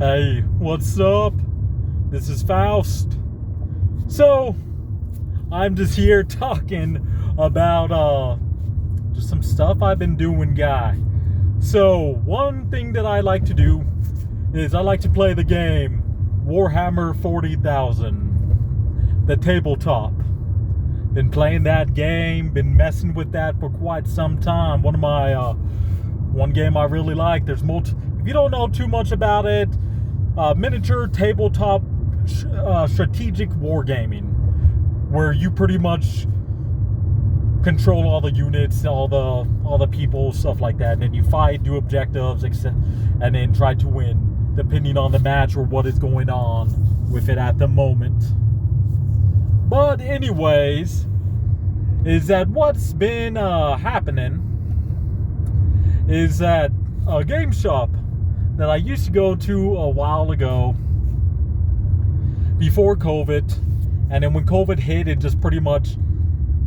Hey, what's up? This is Faust. So, I'm just here talking about just some stuff I've been doing, guy. So, one thing that I like to do is I like to play the game Warhammer 40,000, the tabletop. Been playing that game, been messing with that for quite some time. One game I really like. If you don't know too much about it, miniature tabletop strategic wargaming, where you pretty much control all the units, all the people, stuff like that, and then you fight, do objectives, and then try to win, depending on the match or what is going on with it at the moment. But anyways, is that what's been happening is that a game shop that I used to go to a while ago before COVID, and then when COVID hit, it just pretty much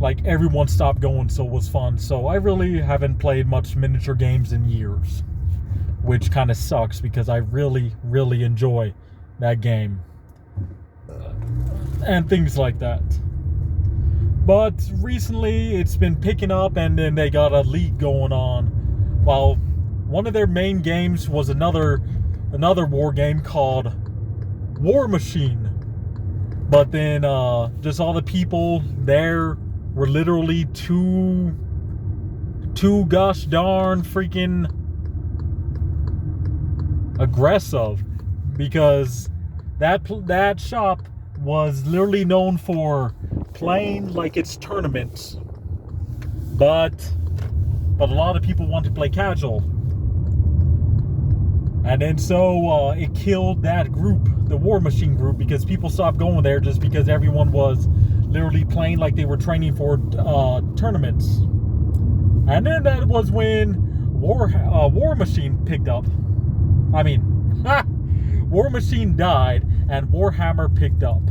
like everyone stopped going, so it was fun. So I really haven't played much miniature games in years, which kind of sucks because I really enjoy that game and things like that. But recently it's been picking up, and then they got a league going on. Well, one of their main games was another war game called War Machine. But then just all the people there were literally too gosh darn freaking aggressive, because that shop was literally known for playing like it's tournaments, but a lot of people want to play casual. And then so it killed that group, the War Machine group, because people stopped going there just because everyone was literally playing like they were training for tournaments. And then that was when War Machine picked up. War Machine died and Warhammer picked up.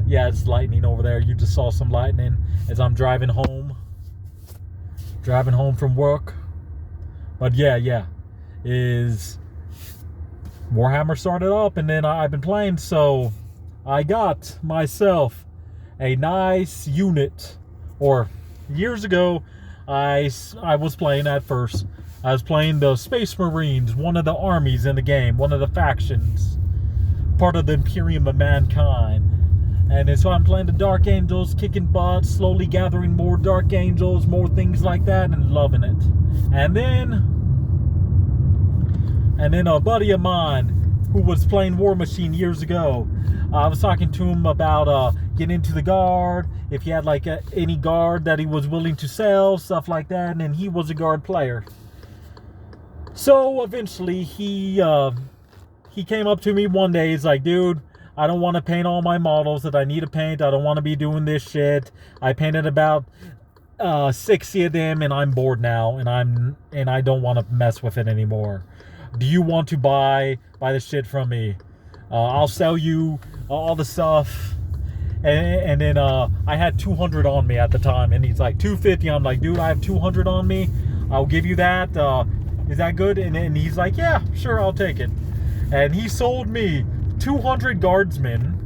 Yeah, it's lightning over there. You just saw some lightning as I'm driving home from work. But yeah, is Warhammer started up, and then I've been playing, so I got myself a nice unit. Or years ago, I was playing at first. I was playing the Space Marines, one of the armies in the game, one of the factions, part of the Imperium of Mankind. And so I'm playing the Dark Angels, kicking butt, slowly gathering more Dark Angels, more things like that, and loving it. And then a buddy of mine who was playing War Machine years ago, I was talking to him about getting into the guard, if he had like any guard that he was willing to sell, stuff like that, and then he was a guard player. So eventually he came up to me one day. He's like, dude, I don't want to paint all my models that I need to paint. I don't want to be doing this shit. I painted about 60 of them, and I'm bored now, and I don't want to mess with it anymore. Do you want to buy the shit from me? I'll sell you all the stuff. And then I had 200 on me at the time, and he's like, 250. I'm like, dude, I have 200 on me. I'll give you that. Is that good? And he's like, yeah, sure, I'll take it. And he sold me 200 guardsmen.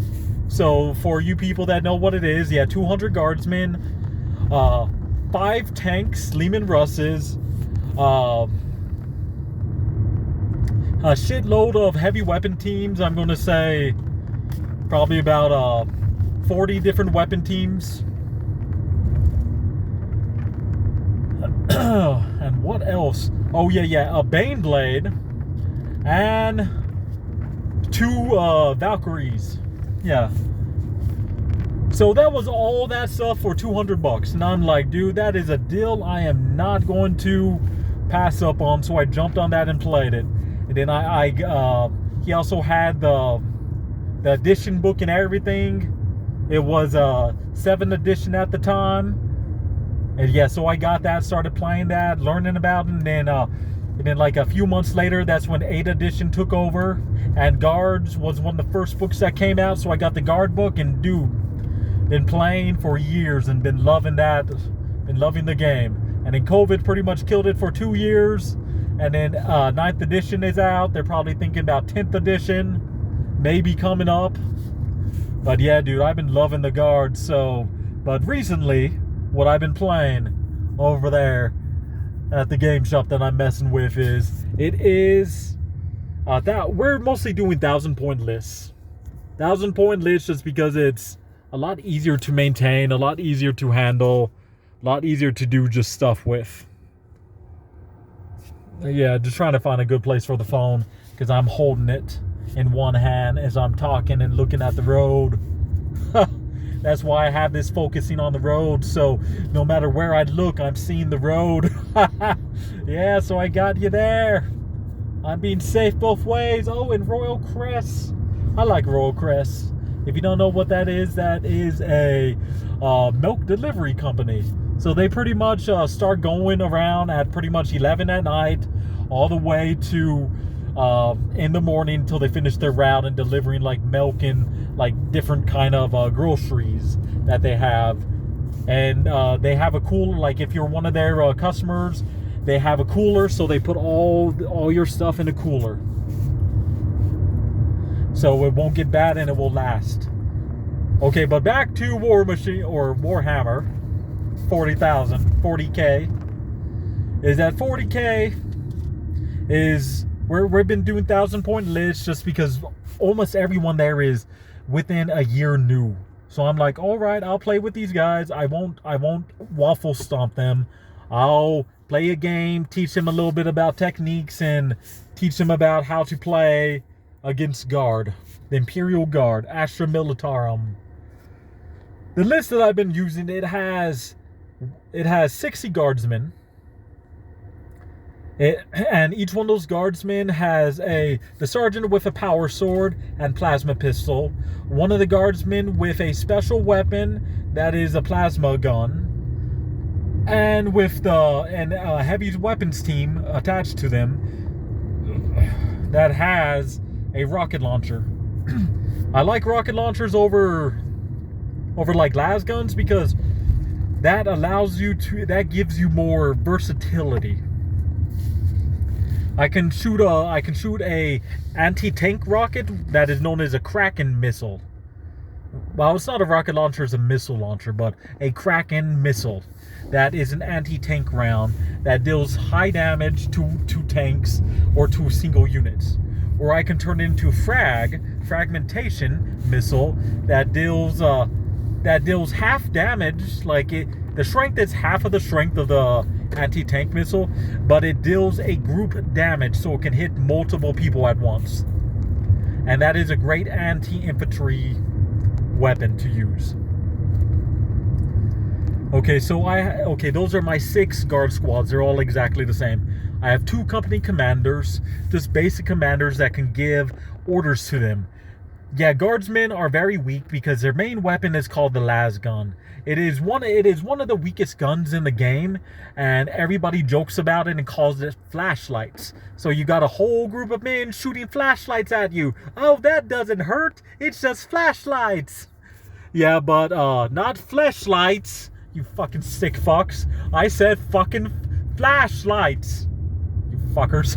So for you people that know what it is, yeah, 200 guardsmen, 5 tanks, Lehman Russes, a shitload of heavy weapon teams. I'm going to say probably about 40 different weapon teams. And what else? Oh yeah, a Bane Blade and 2 Valkyries. Yeah. So that was all that stuff for $200. And I'm like, dude, that is a deal I am not going to pass up on. So I jumped on that and played it. And then he also had the edition book and everything. It was 7th edition at the time. And yeah, so I got that, started playing that, learning about it, and then like a few months later, that's when 8th edition took over, and Guards was one of the first books that came out, so I got the Guard book, and dude, been playing for years and been loving that, been loving the game. And then COVID pretty much killed it for 2 years, And then 9th edition is out. They're probably thinking about 10th edition, maybe coming up. But yeah, dude, I've been loving the Guard. So, but recently, what I've been playing over there at the game shop that I'm messing with is that we're mostly doing 1,000-point lists. 1,000-point lists just because it's a lot easier to maintain, a lot easier to handle, a lot easier to do just stuff with. Yeah, just trying to find a good place for the phone because I'm holding it in one hand as I'm talking and looking at the road. That's why I have this focusing on the road, so no matter where I look, I'm seeing the road. Yeah, so I got you there. I'm being safe both ways. Oh, and Royal Crest. I like Royal Crest. If you don't know what that is a milk delivery company. So they pretty much start going around at pretty much 11 at night, all the way to in the morning until they finish their route and delivering like milk and like different kind of groceries that they have. And they have a cooler, like if you're one of their customers, they have a cooler, so they put all your stuff in a cooler. So it won't get bad and it will last. Okay, but back to War Machine or Warhammer 40,000, 40K. Is that 40K is we've been doing 1,000-point lists just because almost everyone there is within a year new. So I'm like, all right, I'll play with these guys. I won't waffle stomp them. I'll play a game, teach them a little bit about techniques, and teach them about how to play against Guard, the Imperial Guard, Astra Militarum. The list that I've been using, it has 60 guardsmen. And each one of those guardsmen has the sergeant with a power sword and plasma pistol, one of the guardsmen with a special weapon that is a plasma gun, and with a heavy weapons team attached to them that has a rocket launcher. I like rocket launchers over like las guns because that gives you more versatility. I can shoot a anti-tank rocket that is known as a Kraken missile. Well, it's not a rocket launcher, it's a missile launcher, but a Kraken missile that is an anti-tank round that deals high damage to tanks or to single units. Or I can turn it into fragmentation missile that deals half damage, the strength is half of the strength of the anti-tank missile, but it deals a group damage so it can hit multiple people at once. And that is a great anti-infantry weapon to use. Okay, so those are my 6 guard squads. They're all exactly the same. I have 2 company commanders, just basic commanders that can give orders to them. Yeah, guardsmen are very weak because their main weapon is called the las gun. It is one of the weakest guns in the game, and everybody jokes about it and calls it flashlights. So you got a whole group of men shooting flashlights at you. Oh, that doesn't hurt. It's just flashlights. Yeah, but not fleshlights, you fucking sick fucks. I said fucking flashlights. You fuckers.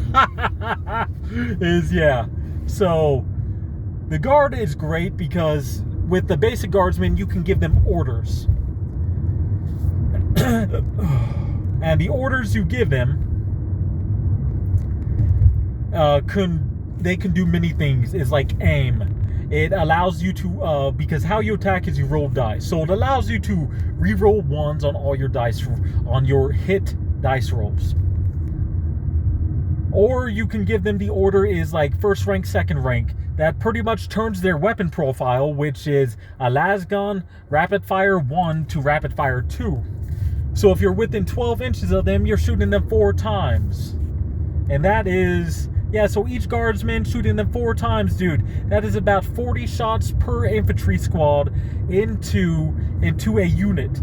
So the guard is great because with the basic guardsmen, you can give them orders. And the orders you give them can do many things. It's like aim. It allows you to, because how you attack is you roll dice. So it allows you to re-roll ones on all your dice, on your hit dice rolls. Or you can give them the order is like first rank, second rank. That pretty much turns their weapon profile, which is a las gun, rapid fire 1 to rapid fire 2. So if you're within 12 inches of them, you're shooting them 4 times. And that is, so each guardsman shooting them 4 times, dude. That is about 40 shots per infantry squad into a unit.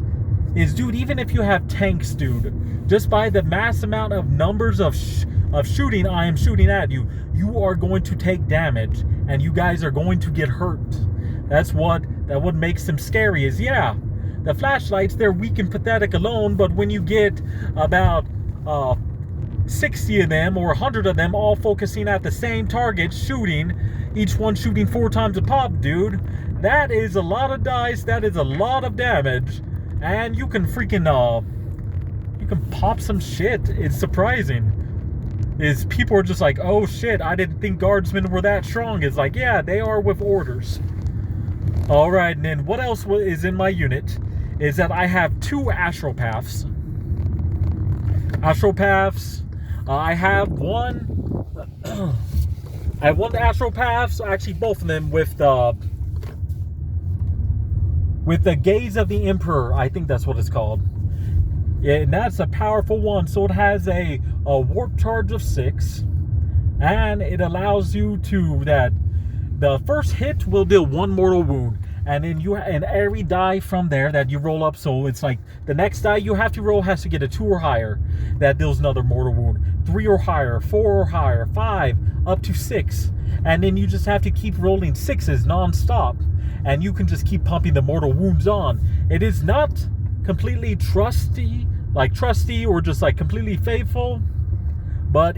Dude, even if you have tanks, dude, just by the mass amount of numbers of shooting I am shooting at you, you are going to take damage, and you guys are going to get hurt. That's what makes them scary is, the flashlights, they're weak and pathetic alone, but when you get about 60 of them or 100 of them all focusing at the same target, shooting, each one shooting 4 times a pop, dude. That is a lot of dice. That is a lot of damage. And you can freaking, you can pop some shit. It's surprising. Is people are just like, oh shit, I didn't think guardsmen were that strong. It's like, yeah, they are with orders. Alright, and then what else is in my unit is that I have 2 astropaths. I have one. I have one astropath, actually both of them with the gaze of the Emperor. I think that's what it's called. Yeah, and that's a powerful one. So it has a warp charge of 6, and it allows you to that the first hit will deal 1 mortal wound, and then and every die from there that you roll up. So it's like the next die you have to roll has to get a 2 or higher. That deals another mortal wound. 3 or higher, 4 or higher, 5 up to 6, and then you just have to keep rolling 6s non-stop, and you can just keep pumping the mortal wounds on. It is not completely trusty or just like completely faithful, but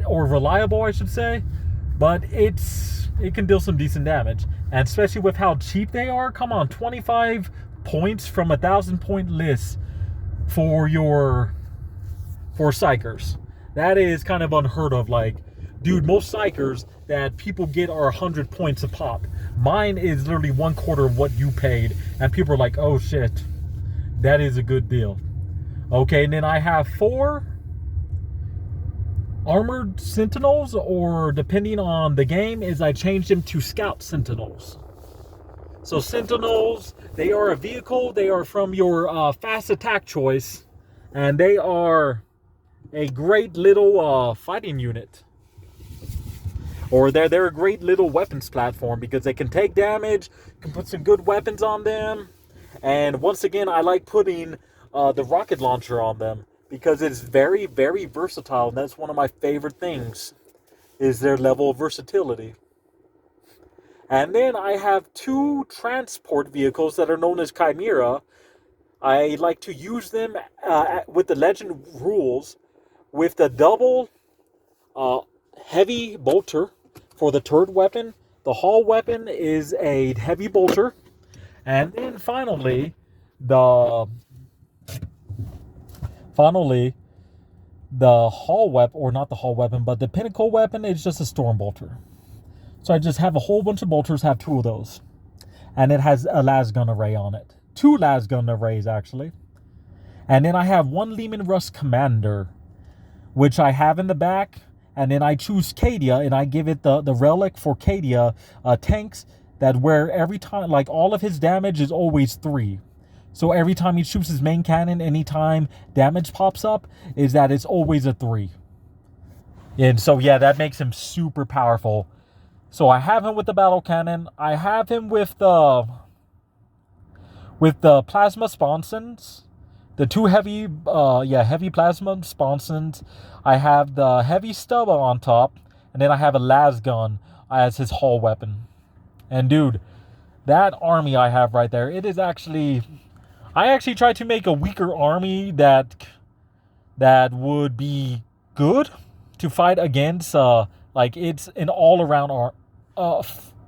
or reliable, I should say, but it can deal some decent damage, and especially with how cheap they are. Come on, 25 points from a 1,000-point list for psychers. That is kind of unheard of. Like, dude, most psychers that people get are 100 points a pop. Mine is literally 1/4 of what you paid, and people are like, oh shit, that is a good deal. Okay, and then I have 4 armored sentinels, or depending on the game, is I changed them to scout sentinels. So sentinels, they are a vehicle. They are from your fast attack choice, and they are a great little fighting unit. Or they're a great little weapons platform because they can take damage, can put some good weapons on them. And once again, I like putting the rocket launcher on them because it's very, very versatile. And that's one of my favorite things, is their level of versatility. And then I have 2 transport vehicles that are known as Chimera. I like to use them with the legend rules with the double heavy bolter for the turret weapon. The hull weapon is a heavy bolter. And then finally, the hull weapon, or not the hull weapon, but the pinnacle weapon is just a storm bolter. So I just have a whole bunch of bolters, have 2 of those. And it has a lasgun array on it. 2 lasgun arrays, actually. And then I have 1 Lehman Russ Commander, which I have in the back. And then I choose Cadia, and I give it the relic for Cadia tanks, that where every time, like, all of his damage is always 3. So every time he shoots his main cannon, anytime damage pops up, is that it's always a 3. And so, yeah, that makes him super powerful. So I have him with the battle cannon. I have him with the plasma sponsons. The 2 heavy plasma sponsons. I have the heavy stub on top, and then I have a lasgun as his hull weapon. And dude, that army I have right there, it is actually, I actually tried to make a weaker army that would be good to fight against. Like, it's an all-around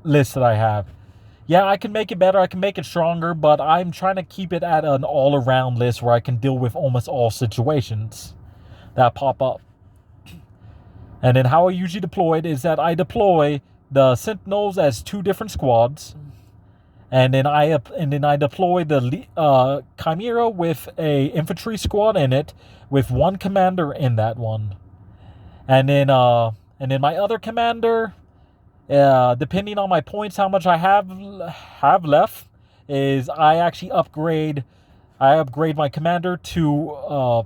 list that I have. Yeah, I can make it better, I can make it stronger, but I'm trying to keep it at an all-around list where I can deal with almost all situations that pop up. And then how I usually deploy it is that I deploy the Sentinels as 2 different squads, and then I deploy the Chimera with a infantry squad in it, with 1 commander in that one, and then my other commander, depending on my points, how much I have left, is I actually upgrade my commander to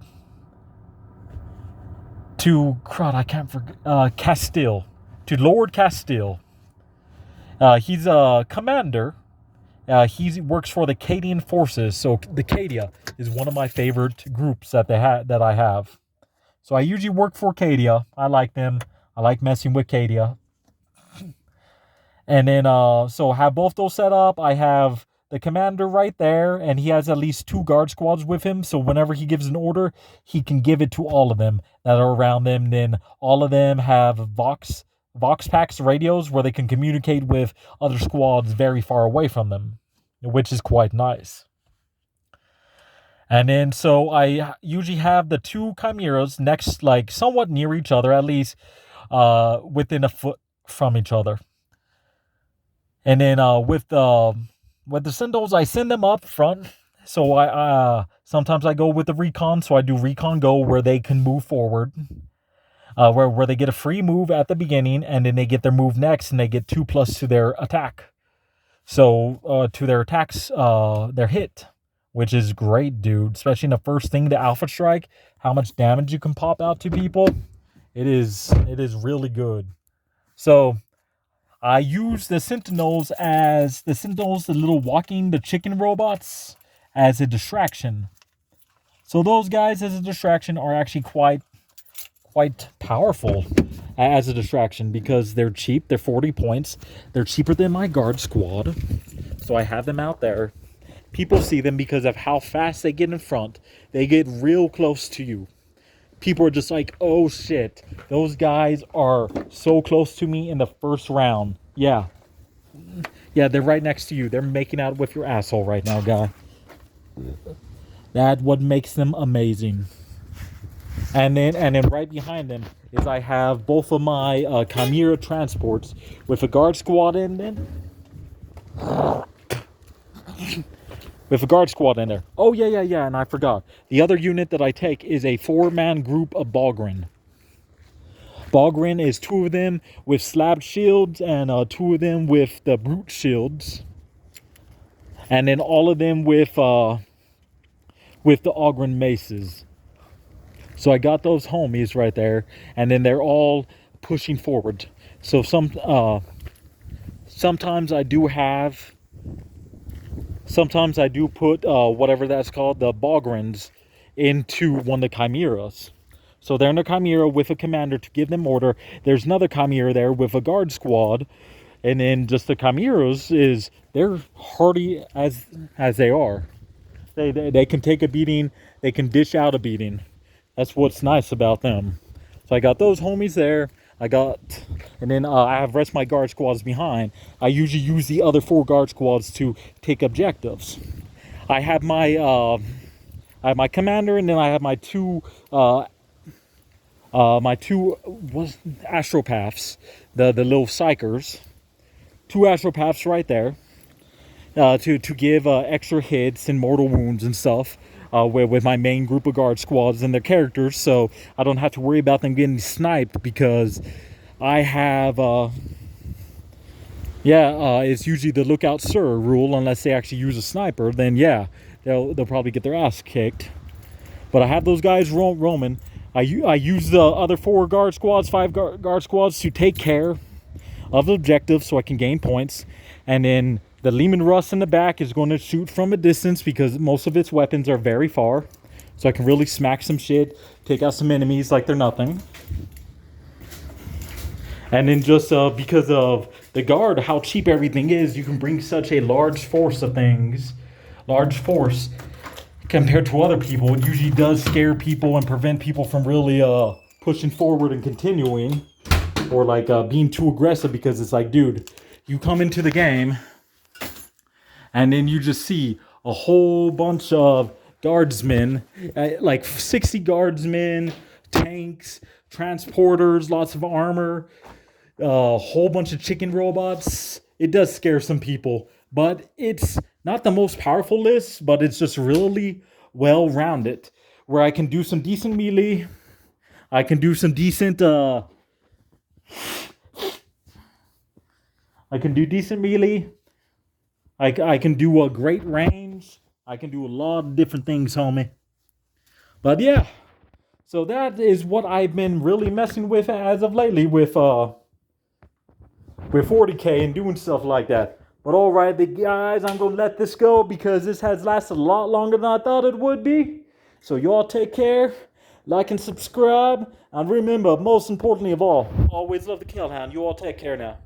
Castile, to Lord Castile. He's a commander. He works for the Cadian forces. So the Cadia is one of my favorite groups that I have. So I usually work for Cadia. I like them. I like messing with Cadia. And then, so have both those set up. I have the commander right there, and he has at least 2 guard squads with him. So whenever he gives an order, he can give it to all of them that are around them. Then all of them have Vox packs radios where they can communicate with other squads very far away from them, which is quite nice. And then so I usually have the 2 chimeras next, like somewhat near each other, at least within a foot from each other. And then with the Sentinels, I send them up front. So I sometimes I go with the recon. So I do recon go where they can move forward, where they get a free move at the beginning, and then they get their move next, and they get 2+ to their attack. So to their attacks, their hit, which is great, dude. Especially in the first thing, the Alpha Strike, how much damage you can pop out to people. It is really good. So I use the Sentinels, the little walking, the chicken robots, as a distraction. So those guys as a distraction are actually quite powerful as a distraction because they're cheap. They're 40 points. They're cheaper than my guard squad. So I have them out there. People see them because of how fast they get in front. They get real close to you. People are just like, oh shit, those guys are so close to me in the first round. Yeah, they're right next to you. They're making out with your asshole right now, guy. That's what makes them amazing. And then right behind them is I have both of my Chimera transports with a guard squad in them. With a guard squad in there. Oh, yeah, and I forgot. The other unit that I take is a 4-man group of Balgrin. Balgrin is 2 of them with slabbed shields and 2 of them with the brute shields. And then all of them with the Ogren maces. So I got those homies right there. And then they're all pushing forward. So sometimes I do have... Sometimes I do put whatever that's called, the Balgrins, into one of the Chimeras. So they're in a Chimera with a commander to give them order. There's another Chimera there with a guard squad. And then just the Chimeras they're hardy as they are. They can take a beating. They can dish out a beating. That's what's nice about them. So I got those homies there. And then I have rest my guard squads behind. I usually use the other 4 guard squads to take objectives. I have my commander, and then I have my two astropaths, the little psychers. 2 astropaths right there to give extra hits and mortal wounds and stuff. With my main group of guard squads and their characters, so I don't have to worry about them getting sniped because I have, it's usually the lookout sir rule. Unless they actually use a sniper, then yeah, they'll probably get their ass kicked. But I have those guys roaming. I use the other 4 guard squads, 5 guard squads to take care of the objectives so I can gain points, and then the Lehman Russ in the back is going to shoot from a distance because most of its weapons are very far. So I can really smack some shit, take out some enemies like they're nothing. And then just because of the guard, how cheap everything is, you can bring such a large force of things. Large force compared to other people. It usually does scare people and prevent people from really pushing forward and continuing. Or like being too aggressive, because it's like, dude, you come into the game... And then you just see a whole bunch of guardsmen, like 60 guardsmen, tanks, transporters, lots of armor, a whole bunch of chicken robots. It does scare some people, but it's not the most powerful list, but it's just really well-rounded, where I can do some decent melee. I can do some decent, I can do decent melee. I can do a great range. I can do a lot of different things, homie. But yeah, so that is what I've been really messing with as of lately with 40K and doing stuff like that. But alright, guys, I'm going to let this go because this has lasted a lot longer than I thought it would be. So y'all take care, like and subscribe, and remember, most importantly of all, always love the Killhound. You all take care now.